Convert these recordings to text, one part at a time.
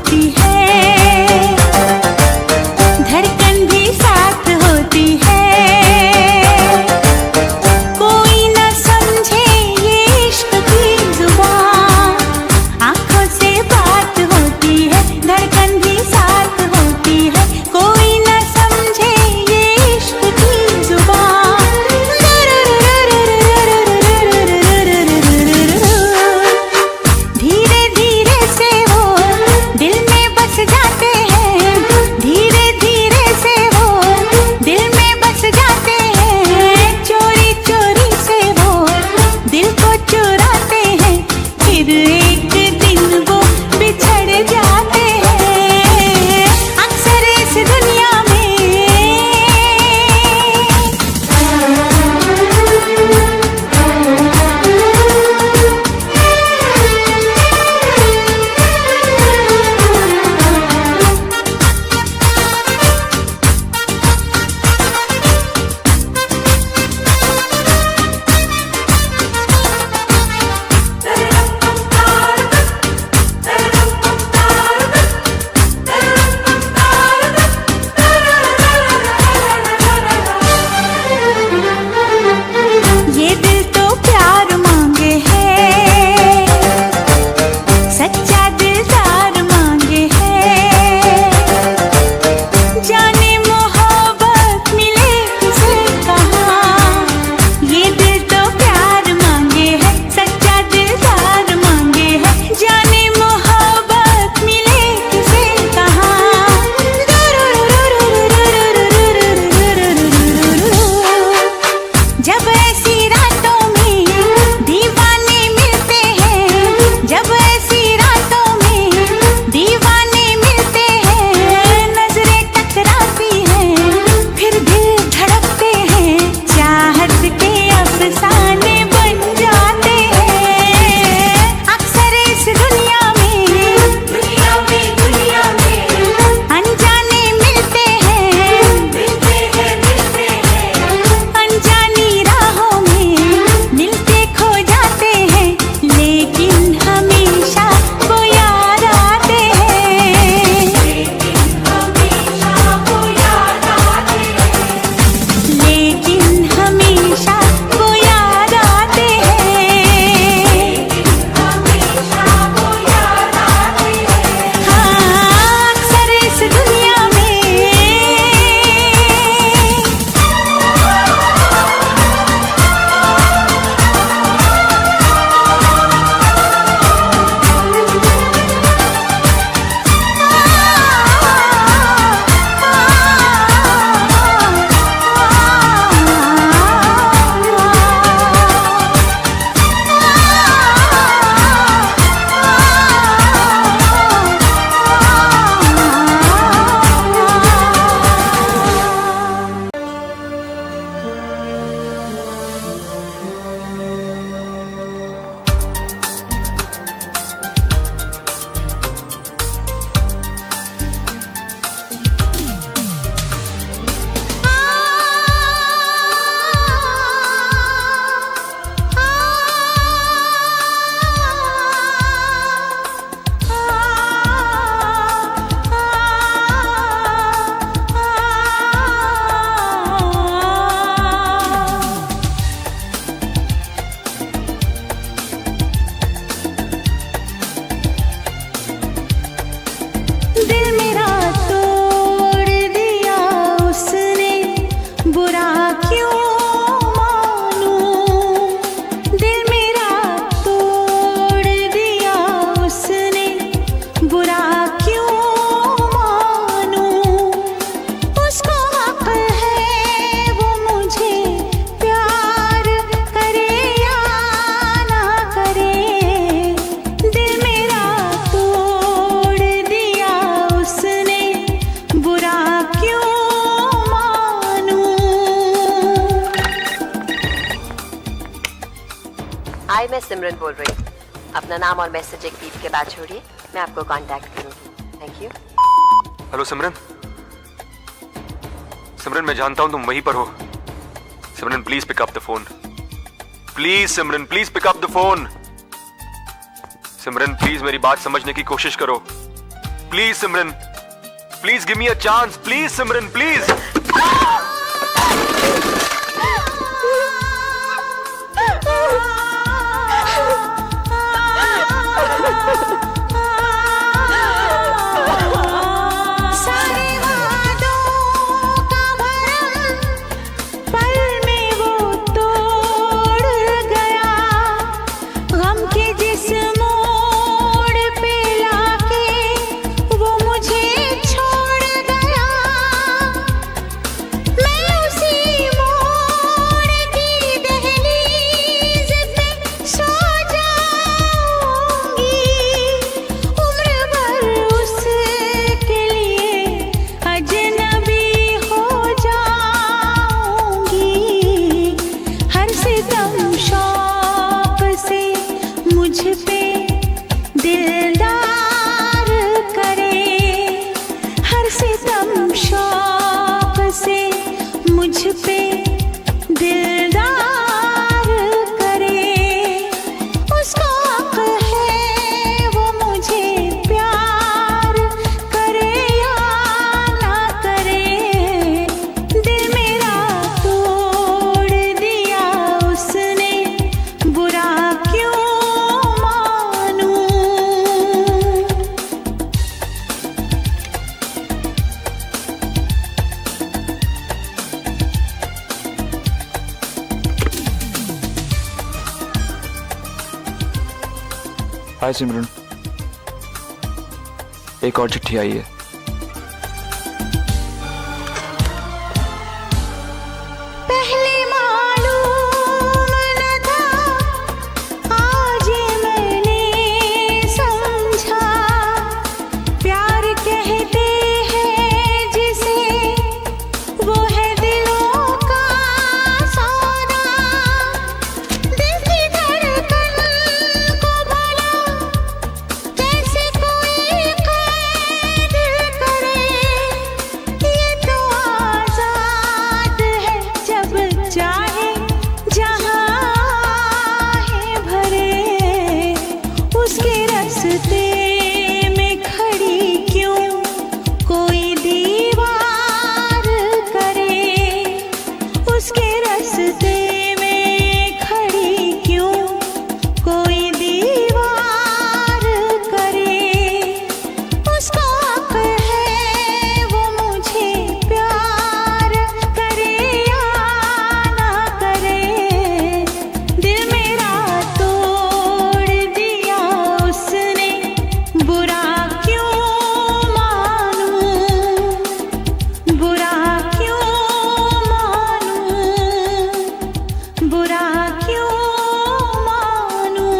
होती है, धड़कन भी साथ होती है। कोई न समझे ये इश्क की जुबान, आंखों से बात होती है, धड़कन भी साथ होती है। कोई न समझे ये इश्क की जुबान। धीरे धीरे से वो दिल में बस जाते हैं, धीरे धीरे से वो दिल में बस जाते हैं। चोरी चोरी से वो दिल को चुराते हैं, फिर एक दिन वो बिछड़ जाते हैं। अक्सर इस दुनिया में ये दिल तो प्यार मांगे है, सच्चा दिलदार मांगे है। जाने मोहब्बत मिले किसे कहाँ, ये दिल तो प्यार मांगे है, सच्चा दिलदार मांगे है। जाने मोहब्बत मिले किसे कहाँ। जब ऐसी रातों में दीवाने मिलते हैं, जब ऐसी रातों में दीवाने मिलते हैं। नजरें टकराती हैं, फिर दिल धड़कते हैं, चाहत के अफसाने बन जाते हैं। अक्सर इस दुनिया में अनजाने मिलते हैं, अनजानी राहों में मिलके खो जाते हैं, लेकिन हमेशा वो याद आते हैं। लेकिन हमेशा वो याद आते हैं। हाँ, अक्सर इस दुनिया में दिल मेरा तोड़ दिया उसने, बुरा क्यों मानूं। दिल मेरा तोड़ दिया उसने, बुरा क्यों मानूं। उसको हक है वो मुझे प्यार करे या ना करे। दिल मेरा तोड़ दिया उसने, बुरा क्यों मानूं। हाय, मैं सिमरन बोल रही हूँ। अपना नाम और मैसेज एक बीप के बाद छोड़िए, मैं आपको कांटेक्ट करूँगी। Thank you. Hello Simran. Simran, मैं जानता हूं तुम वहीं पर हो। Simran please pick up the phone. Please Simran, please pick up the phone. Simran please मेरी बात समझने की कोशिश करो। Please Simran, please give me a chance, please Simran, please. सारे वादों का भरम पल में वो तोड़ गया, गम के जिस मोड़ पे लाके वो मुझे छोड़ गया। मैं उसी मोड़ की दहलीज पे सो जाऊंगी, उम्र भर उसके लिए अजनबी हो जाऊंगी। हर सितम शौक से मुझ पे दिलदार करे, हर सितम शौक से मुझ पे दिलदार करे। उसको हक है वो मुझे प्यार करे या ना करे, दिल मेरा तोड़ दिया उसने, बुरा क्यों मानूं। हाय सिमरन, एक और चिट्ठी आई है। पहले मालूम न था, आज मैंने समझा, प्यार कहते हैं जिसे वो है दिलों का सौदा। दिल की धड़कन को भला कैसे कोई कैद करे, ये तो आजाद है जब चाहे जहाँ है भरे। उसके रास्ते में खड़ी क्यों कोई दीवार करे, उसके रास्ते में खड़ी क्यों कोई दीवार करे। उसको हक है वो मुझे प्यार करे या ना करे, दिल मेरा तोड़ दिया उसने, बुरा क्यों मानूं, बुरा क्यों मानूं, बुरा क्यों मानूं।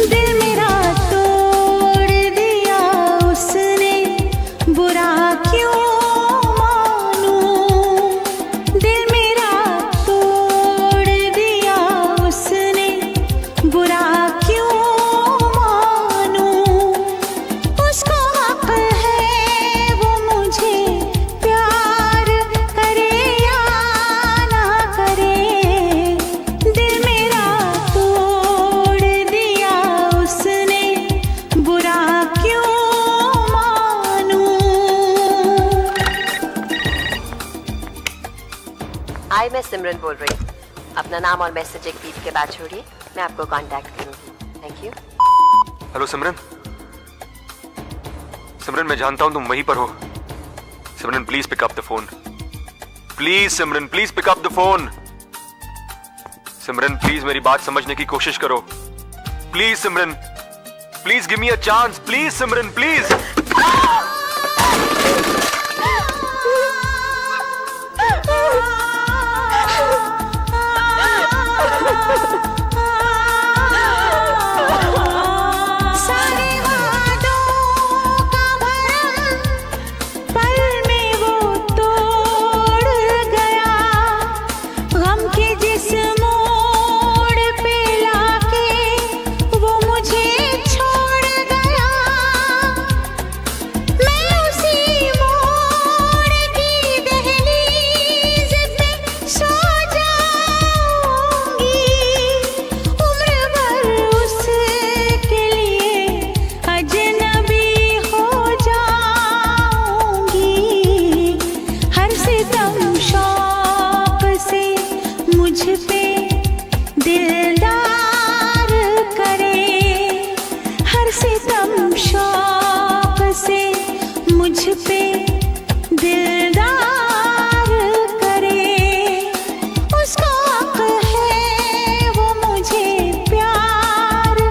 दिल मेरा तोड़ दिया उसने, बुरा क्यों मानूं। दिल मेरा तोड़ दिया उसने, बुरा क्यों मानूं। उसको हक है वो मुझे प्यार करे या ना करे, दिल मेरा तोड़ दिया उसने, बुरा क्यों मानूं। हाय, मैं सिमरन बोल रही हूँ। अपना नाम और मैसेज एक बीप के बाद छोड़िए, मैं आपको कांटेक्ट करूंगी। Thank you. Hello Simran, Simran मैं जानता हूं तुम वहीं पर हो। Simran please pick up the phone, please Simran, please pick up the phone. Simran please मेरी बात समझने की कोशिश करो, please Simran, please give me a chance, please Simran, please. मुझ पे दिलदार करे, उसका हक है वो मुझे प्यार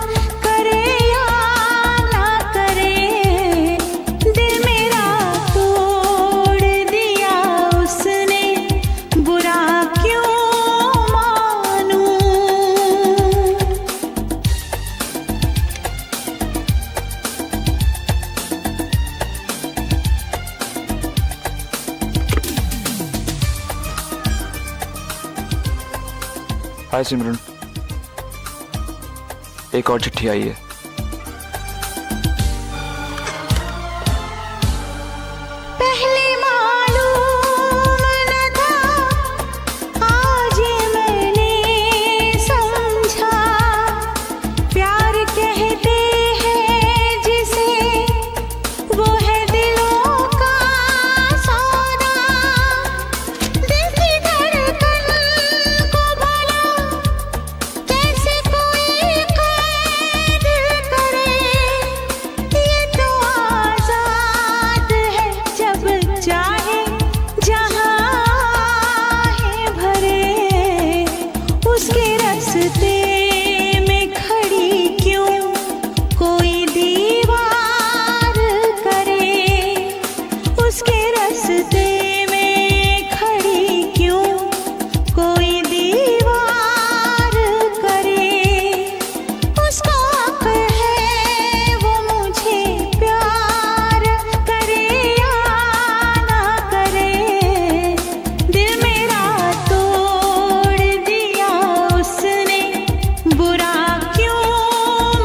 करे या ना करे। दिल मेरा तोड़ दिया उसने, बुरा क्यों मानूं। हाय सिमरन, एक और चिट्ठी आई है। पहले मालूम न था, आज मैंने समझा। प्यार कहते हैं जिसे, वो है दिलों का सौदा। दिल की धड़कन को भला कैसे कोई कैद करे। ये तो आजाद है, जब चाहे जहाँ है भरे। उसके रास्ते में खड़ी क्यों कोई दीवार करे। उसके रास्ते में खड़ी क्यों कोई दीवार करे। उसका हक है वो मुझे प्यार करे या ना करे। दिल मेरा तोड़ दिया उसने, बुरा क्यों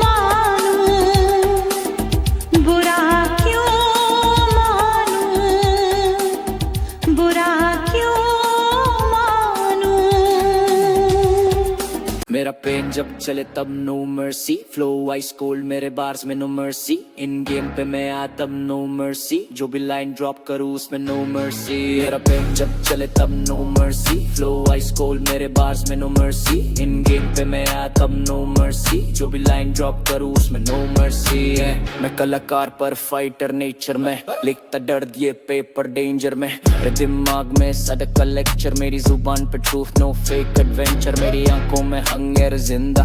मानूं। बुरा क्यों मानूं, बुरा क्यों मानूं। मेरा पेन जब चले तब no mercy, flow ice cold मेरे बार्स में नो मर्सी। इन गेम पे मैं आ तब नो मर्सी, जो भी लाइन ड्रॉप करूँ उसमें नो मर्सी। मेरा पेन जब चले तब no mercy, flow ice cold मेरे बार्स में नो मर्सी। इन गेम पे मैं आ तब नो मर्सी, जो भी लाइन ड्रॉप करूँ उसमें नो मर्सी है। मैं कलाकार पर फाइटर नेचर में, लिखता दर्द ये पेपर डेंजर में। मेरे दिमाग में सड़क का लेक्चर, मेरी जुबान पे ट्रूथ नो फेक एडवेंचर। मेरी आंखों में हंगर जिंदा,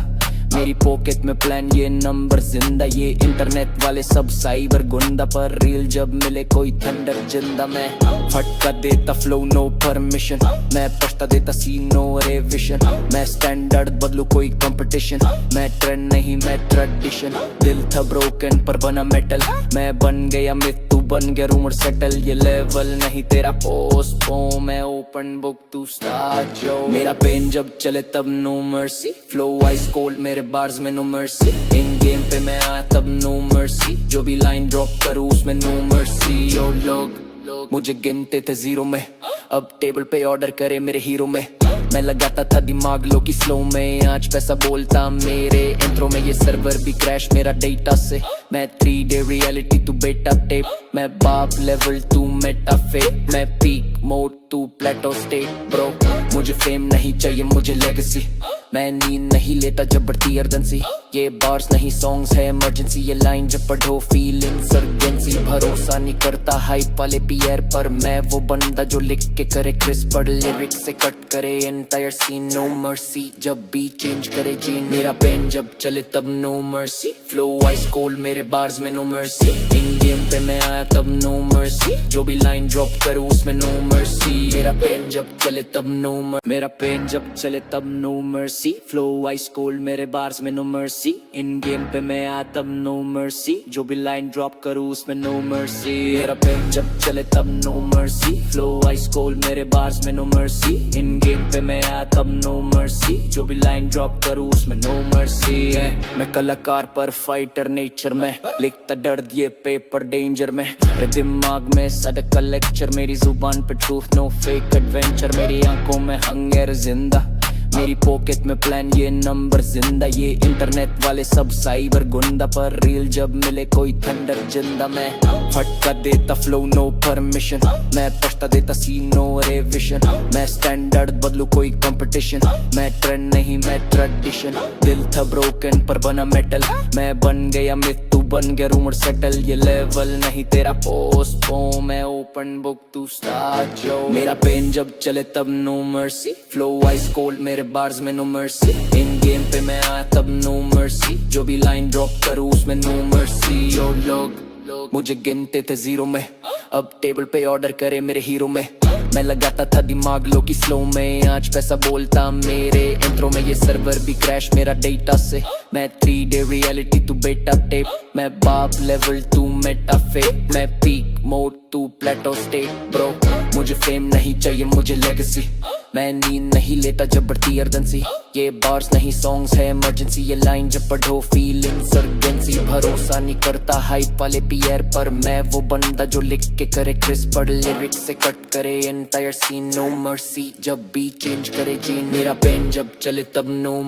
मेरी पॉकेट में प्लान ये नंबर जिंदा। ये इंटरनेट वाले सब साइबर गुंडा, पर रील जब मिले कोई थंडर जिंदा। मैं फटका देता फ्लो नो परमिशन, मैं पछता देता सीन नो रेविशन। मैं स्टैंडर्ड बदलू कोई कंपटीशन, मैं ट्रेंड नहीं मैं ट्रेडिशन। दिल था ब्रोकन पर बना मेटल, मैं बन गया मिथ तू बन गया रूमर सेटल। ये लेवल नहीं तेरा पोस्ट पो, मैं ओपन बुक तू स्टार्ट जो। मेरा पेन जब चले तब no mercy, flow ice cold मेरे बार्स में नो मर्सी। इन गेम पे मैं आया तब नो मर्सी, जो भी लाइन ड्रॉप करूँ उसमें नो मर्सी। जो लोग मुझे गिनते थे जीरो में, अब टेबल पे ऑर्डर करे मेरे हीरो में। मैं लगाता था दिमाग लो की स्लो में, आज पैसा बोलता मेरे इंट्रो में। ये सर्वर भी क्रैश मेरा डेटा से, मैं 3D रियलिटी तू बेटा टेप। मैं बाप लेवल तू मेटा फेक, मैं पीक मोड तू प्लेटो स्टेट। ब्रो मुझे फेम नहीं चाहिए मुझे लेगेसी, मैं नींद नहीं लेता जब बढ़ती अर्जेंसी। ये बार्स नहीं सॉन्ग्स है इमरजेंसी, ये लाइन जब पढ़ो फील इंसर्जेंसी। भरोसा नहीं करता हाइप वाले पीयर पर, मैं वो बंदा जो लिख के करे क्रिस्प पर। लिरिक्स से कट करे एंटायर सीन, नो मर्सी जब भी चेंज करे जीन। मेरा पेन जब चले तब no mercy, flow ice cold मेरे बार्स में नो मर्सी। इन गेम पे मैं आया तब नो मर्सी, जो भी लाइन ड्रॉप करूँ उसमें नो मर्सी। मेरा पेन जब चले तब नो मर्सी, मेरा पेन जब चले तब no mercy. Flow ice cold मेरे बार्स में नो मर्सी। इन गेम पे मैं आया तब नो मर्सी, जो भी लाइन ड्रॉप करूँ उसमें नो मर्सी। मेरा पेन जब चले तब no mercy, flow ice cold मेरे बार्स में नो मर्सी। इन गेम पे मैं आया तब नो मर्सी, जो भी लाइन ड्रॉप करूँ उसमें नो मर्सी है। मैं कलाकार पर फाइटर नेचर में, लिखता दर्द ये पेपर डेंजर में। मेरे दिमाग में सड़क का लेक्चर, मेरी जुबान पे ट्रूथ नो फेक एडवेंचर। मेरी आंखों में हंगर जिंदा, मेरी पॉकेट में प्लान ये नंबर जिंदा। ये इंटरनेट वाले सब साइबर गुंडा, पर रील जब मिले कोई थंडर जिंदा। मैं फटका देता फ्लो नो परमिशन, मैं पछता देता सीन नो रेविशन। मैं स्टैंडर्ड बदलू कोई कंपटीशन, मैं ट्रेंड नहीं मैं ट्रेडिशन। दिल था ब्रोकन पर बना मेटल, मैं बन गया मिथ तू बन गया रूमर सेटल, ये लेवल नहीं तेरा पोस्ट पो, मैं ओपन बुक तू स्टार्ट जो। मेरा पेन जब चले तब no mercy, flow ice cold मेरे बार्स में नो मर्सी, इन गेम पे मैं आया तब नो मर्सी, जो भी लाइन ड्रॉप करूँ उसमें नो मर्सी। जो लोग मुझे गिनते थे जीरो में, अब टेबल पे ऑर्डर करे मेरे हीरो में, मैं लगाता था दिमाग लो की स्लो में, आज पैसा बोलता मेरे इंट्रो में, ये सर्वर भी क्रैश मेरा डेटा से, मैं 3D रियलिटी तू बेटा टेप, मैं बाप लेवल तू मेटा फेक, मैं पीक मोड तू प्लेटो स्टेट ब्रो, मुझे फेम नहीं चाहिए मुझे लेगेसी, मैं नींद नहीं लेता जब बढ़ती अर्जेंसी, ये बार्स नहीं सॉन्ग्स है इमरजेंसी, ये लाइन जब पढ़ो फील इंसर्जेंसी, भरोसा नहीं करता हाइप वाले पीयर पर, मैं वो बंदा जो लिख के करे क्रिस्प पर, लिरिक्स से कट करे एंटायर सीन, नो मर्सी जब भी चेंज करे जीन, मेरा पेन जब चले तब नो